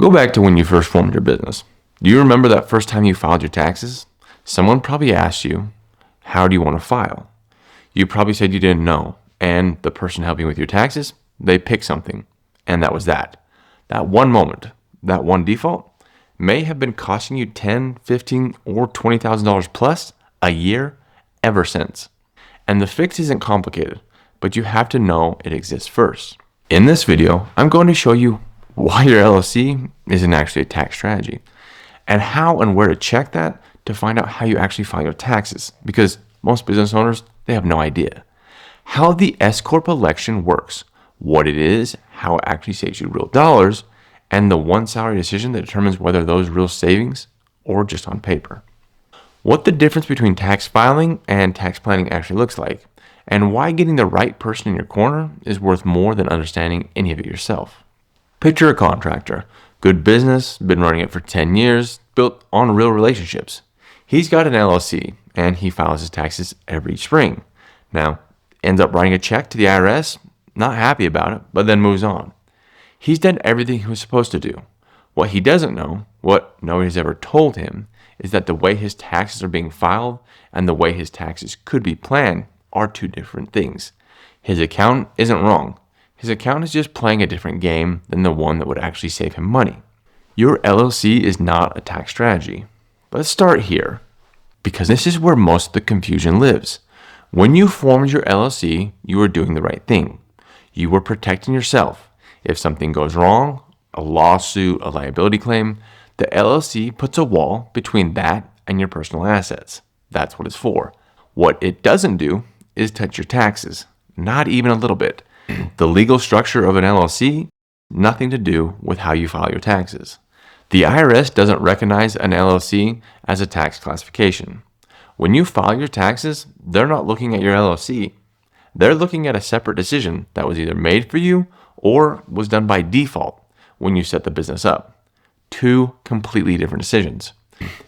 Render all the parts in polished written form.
Go back to when you first formed your business. Do you remember that first time you filed your taxes? Someone probably asked you, how do you want to file? You probably said you didn't know, and the person helping with your taxes, they picked something, and that was that. That one moment, that one default, may have been costing you $10, $15, or $20,000 plus a year ever since. And the fix isn't complicated, but you have to know it exists first. In this video, I'm going to show you why your LLC isn't actually a tax strategy, and how and where to check that to find out how you actually file your taxes, because most business owners, they have no idea. How the S-Corp election works, what it is, how it actually saves you real dollars, and the one salary decision that determines whether those real savings or just on paper. What the difference between tax filing and tax planning actually looks like, and why getting the right person in your corner is worth more than understanding any of it yourself. Picture a contractor, good business, been running it for 10 years, built on real relationships. He's got an LLC and he files his taxes every spring. Now, ends up writing a check to the IRS, not happy about it, but then moves on. He's done everything he was supposed to do. What he doesn't know, what nobody's ever told him, is that the way his taxes are being filed and the way his taxes could be planned are two different things. His accountant isn't wrong. His accountant is just playing a different game than the one that would actually save him money. Your LLC is not a tax strategy. Let's start here, because this is where most of the confusion lives. When you formed your LLC, you were doing the right thing. You were protecting yourself. If something goes wrong, a lawsuit, a liability claim, the LLC puts a wall between that and your personal assets. That's what it's for. What it doesn't do is touch your taxes, not even a little bit. The legal structure of an LLC, nothing to do with how you file your taxes. The IRS doesn't recognize an LLC as a tax classification. When you file your taxes, they're not looking at your LLC. They're looking at a separate decision that was either made for you or was done by default when you set the business up. Two completely different decisions.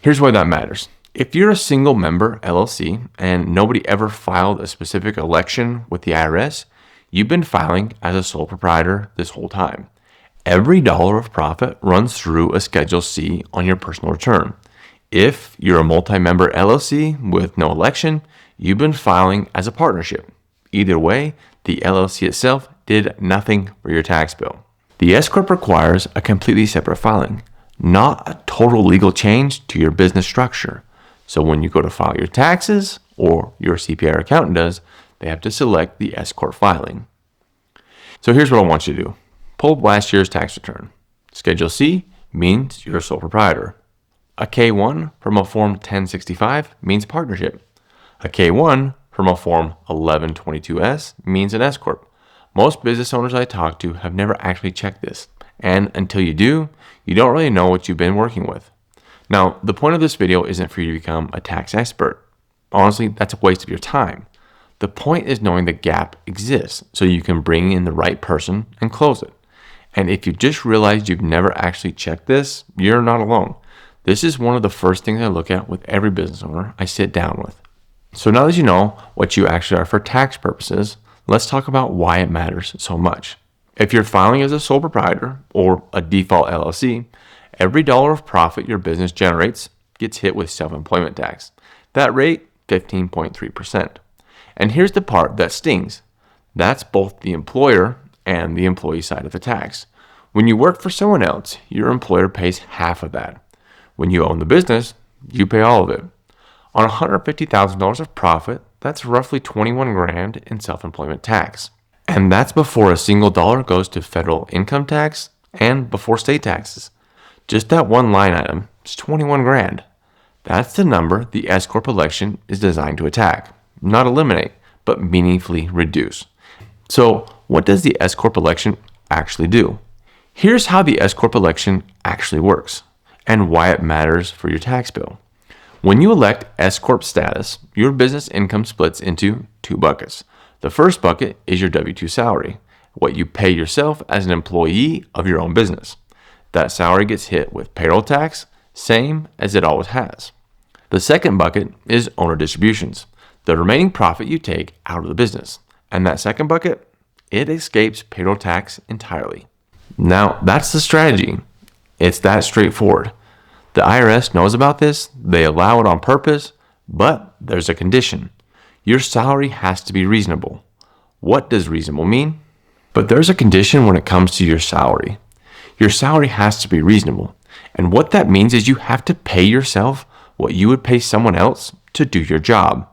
Here's why that matters. If you're a single member LLC and nobody ever filed a specific election with the IRS, you've been filing as a sole proprietor this whole time. Every dollar of profit runs through a Schedule C on your personal return. If you're a multi-member LLC with no election, you've been filing as a partnership. Either way, the LLC itself did nothing for your tax bill. The S-Corp requires a completely separate filing, not a total legal change to your business structure. So when you go to file your taxes, or your CPA or accountant does, they have to select the S-Corp filing. So here's what I want you to do. Pull up last year's tax return. Schedule C means you're a sole proprietor. A K1 from a Form 1065 means partnership. A K1 from a Form 1122S means an S-Corp. Most business owners I talk to have never actually checked this, and until you do, you don't really know what you've been working with. Now, the point of this video isn't for you to become a tax expert. Honestly, that's a waste of your time. The point is knowing the gap exists so you can bring in the right person and close it. And if you just realized you've never actually checked this, you're not alone. This is one of the first things I look at with every business owner I sit down with. So now that you know what you actually are for tax purposes, let's talk about why it matters so much. If you're filing as a sole proprietor or a default LLC, every dollar of profit your business generates gets hit with self-employment tax. That rate, 15.3%. And here's the part that stings. That's both the employer and the employee side of the tax. When you work for someone else, your employer pays half of that. When you own the business, you pay all of it. On $150,000 of profit, that's roughly $21,000 in self-employment tax. And that's before a single dollar goes to federal income tax and before state taxes. Just that one line item is $21,000. That's the number the S-Corp election is designed to attack. Not eliminate, but meaningfully reduce. So what does the S-Corp election actually do? Here's how the S-Corp election actually works and why it matters for your tax bill. When you elect S-Corp status, your business income splits into two buckets. The first bucket is your W-2 salary, what you pay yourself as an employee of your own business. That salary gets hit with payroll tax, same as it always has. The second bucket is owner distributions, the remaining profit you take out of the business. And that second bucket, it escapes payroll tax entirely. Now, that's the strategy. It's that straightforward. The IRS knows about this, they allow it on purpose, but there's a condition. Your salary has to be reasonable. What does reasonable mean? But there's a condition when it comes to your salary. Your salary has to be reasonable. And what that means is you have to pay yourself what you would pay someone else to do your job.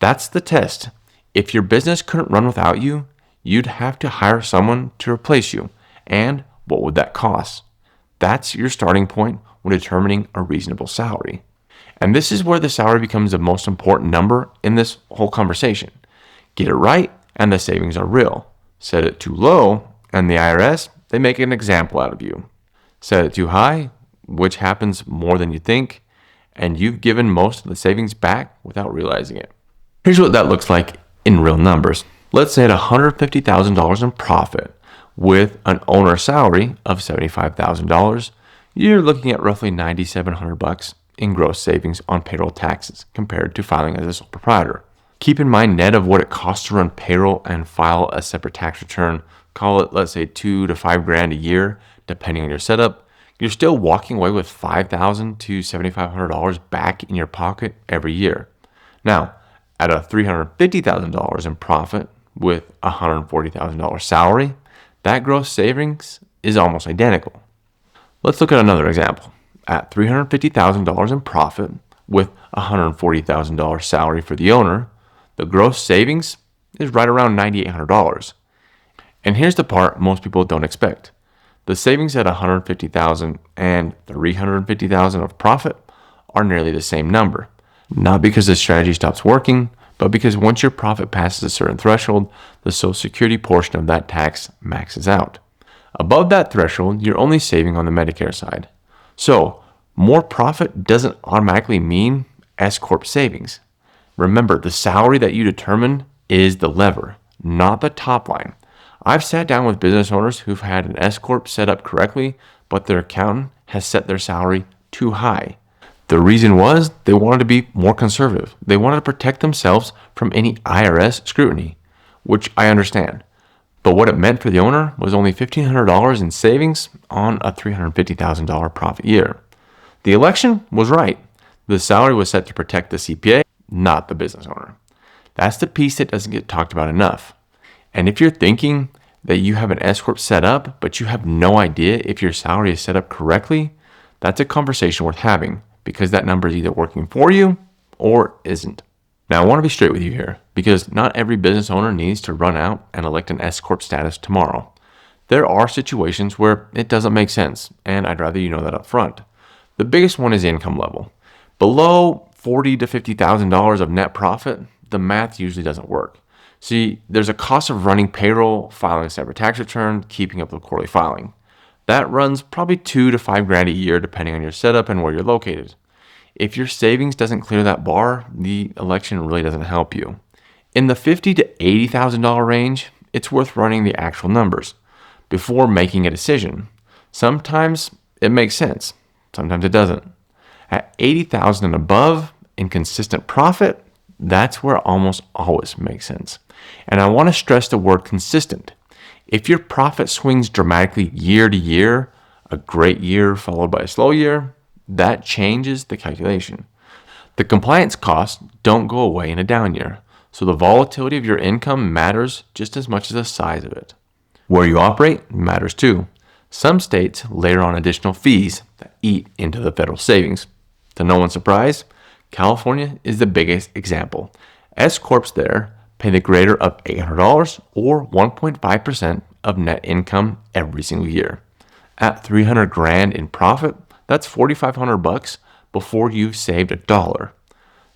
That's the test. If your business couldn't run without you, you'd have to hire someone to replace you. And what would that cost? That's your starting point when determining a reasonable salary. And this is where the salary becomes the most important number in this whole conversation. Get it right, and the savings are real. Set it too low, and the IRS, they make an example out of you. Set it too high, which happens more than you think, and you've given most of the savings back without realizing it. Here's what that looks like in real numbers. Let's say at $150,000 in profit with an owner salary of $75,000, you're looking at roughly $9,700 in gross savings on payroll taxes compared to filing as a sole proprietor. Keep in mind net of what it costs to run payroll and file a separate tax return. Call it, let's say, $2,000 to $5,000 a year, depending on your setup. You're still walking away with $5,000 to $7,500 back in your pocket every year. Now, at a $350,000 in profit with a $140,000 salary, that gross savings is almost identical. Let's look at another example. At $350,000 in profit with a $140,000 salary for the owner, the gross savings is right around $9,800. And here's the part most people don't expect. The savings at $150,000 and $350,000 of profit are nearly the same number. Not because the strategy stops working, but because once your profit passes a certain threshold, the Social Security portion of that tax maxes out. Above that threshold, you're only saving on the Medicare side. So, more profit doesn't automatically mean S-Corp savings. Remember, the salary that you determine is the lever, not the top line. I've sat down with business owners who've had an S-Corp set up correctly, but their accountant has set their salary too high. The reason was they wanted to be more conservative. They wanted to protect themselves from any IRS scrutiny, which I understand. But what it meant for the owner was only $1,500 in savings on a $350,000 profit year. The election was right. The salary was set to protect the CPA, not the business owner. That's the piece that doesn't get talked about enough. And if you're thinking that you have an S-Corp set up, but you have no idea if your salary is set up correctly, that's a conversation worth having because that number is either working for you or isn't. Now, I want to be straight with you here because not every business owner needs to run out and elect an S-Corp status tomorrow. There are situations where it doesn't make sense, and I'd rather you know that up front. The biggest one is income level. Below $40,000 to $50,000 of net profit, the math usually doesn't work. See, there's a cost of running payroll, filing a separate tax return, keeping up with quarterly filing. That runs probably $2,000 to $5,000 a year depending on your setup and where you're located. If your savings doesn't clear that bar, the election really doesn't help you. In the $50,000 to $80,000 range, it's worth running the actual numbers before making a decision. Sometimes it makes sense, sometimes it doesn't. At $80,000 and above in consistent profit, that's where it almost always makes sense. And I want to stress the word consistent. If your profit swings dramatically year to year, a great year followed by a slow year, that changes the calculation. The compliance costs don't go away in a down year, so the volatility of your income matters just as much as the size of it. Where you operate matters too. Some states layer on additional fees that eat into the federal savings. To no one's surprise, California is the biggest example. S-Corps there pay the greater of $800 or 1.5% of net income every single year. At $300,000 in profit, that's $4,500 before you've saved $1.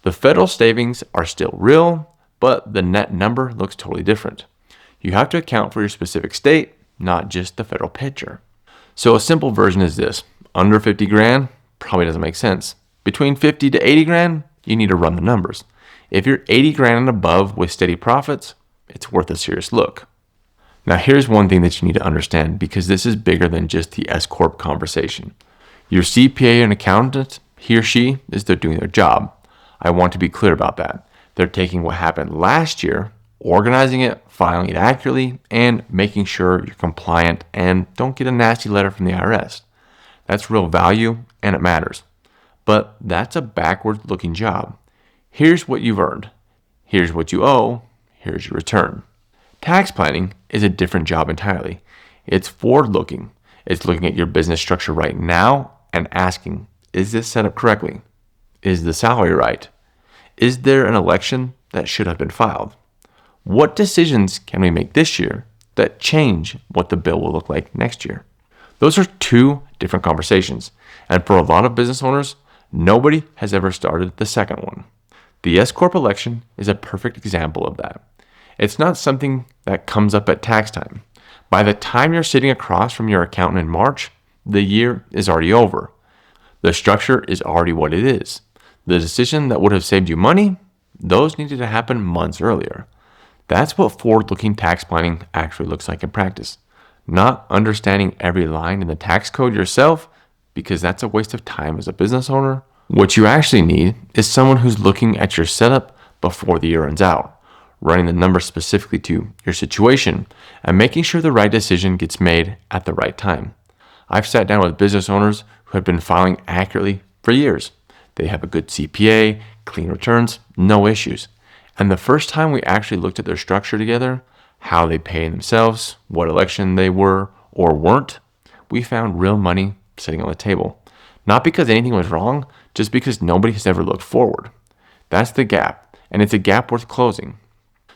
The federal savings are still real, but the net number looks totally different. You have to account for your specific state, not just the federal picture. So a simple version is this. Under $50,000 probably doesn't make sense. Between $50,000 to $80,000, you need to run the numbers. If you're $80,000 and above with steady profits, it's worth a serious look. Now here's one thing that you need to understand because this is bigger than just the S-Corp conversation. Your CPA and accountant, he or she, is they're doing their job. I want to be clear about that. They're taking what happened last year, organizing it, filing it accurately, and making sure you're compliant and don't get a nasty letter from the IRS. That's real value and it matters. But that's a backward looking job. Here's what you've earned. Here's what you owe. Here's your return. Tax planning is a different job entirely. It's forward looking. It's looking at your business structure right now and asking, is this set up correctly? Is the salary right? Is there an election that should have been filed? What decisions can we make this year that change what the bill will look like next year? Those are two different conversations. And for a lot of business owners, nobody has ever started the second one. The S-Corp election is a perfect example of that. It's not something that comes up at tax time. By the time you're sitting across from your accountant in March, the year is already over. The structure is already what it is. The decision that would have saved you money, those needed to happen months earlier. That's what forward-looking tax planning actually looks like in practice. Not understanding every line in the tax code yourself, because that's a waste of time as a business owner. What you actually need is someone who's looking at your setup before the year runs out, running the numbers specifically to your situation, and making sure the right decision gets made at the right time. I've sat down with business owners who have been filing accurately for years. They have a good CPA, clean returns, no issues. And the first time we actually looked at their structure together, how they pay themselves, what election they were or weren't, we found real money sitting on the table. Not because anything was wrong, just because nobody has ever looked forward. That's the gap, and it's a gap worth closing.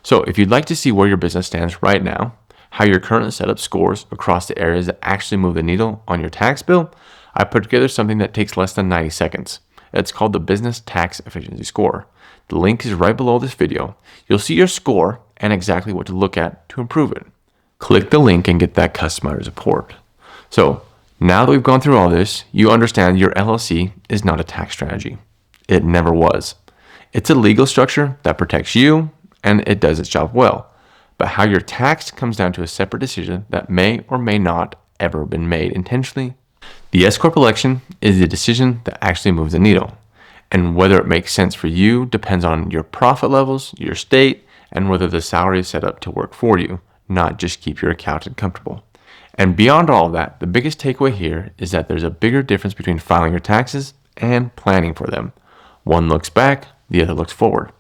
So if you'd like to see where your business stands right now, how your current setup scores across the areas that actually move the needle on your tax bill, I put together something that takes less than 90 seconds. It's called the Business Tax Efficiency Score. The link is right below this video. You'll see your score and exactly what to look at to improve it. Click the link and get that customized report. So now that we've gone through all this, you understand your LLC is not a tax strategy. It never was. It's a legal structure that protects you and it does its job well. But how you're taxed comes down to a separate decision that may or may not ever been made intentionally. The S-Corp election is the decision that actually moves the needle. And whether it makes sense for you depends on your profit levels, your state, and whether the salary is set up to work for you, not just keep your accountant comfortable. And beyond all of that, the biggest takeaway here is that there's a bigger difference between filing your taxes and planning for them. One looks back, the other looks forward.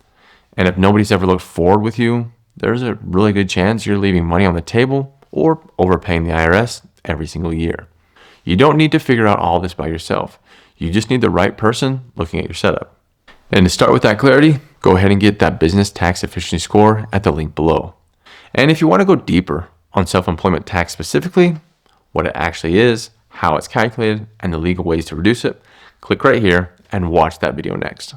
And if nobody's ever looked forward with you, there's a really good chance you're leaving money on the table or overpaying the IRS every single year. You don't need to figure out all this by yourself. You just need the right person looking at your setup. And to start with that clarity, go ahead and get that business tax efficiency score at the link below. And if you want to go deeper on self-employment tax specifically, what it actually is, how it's calculated, and the legal ways to reduce it, click right here and watch that video next.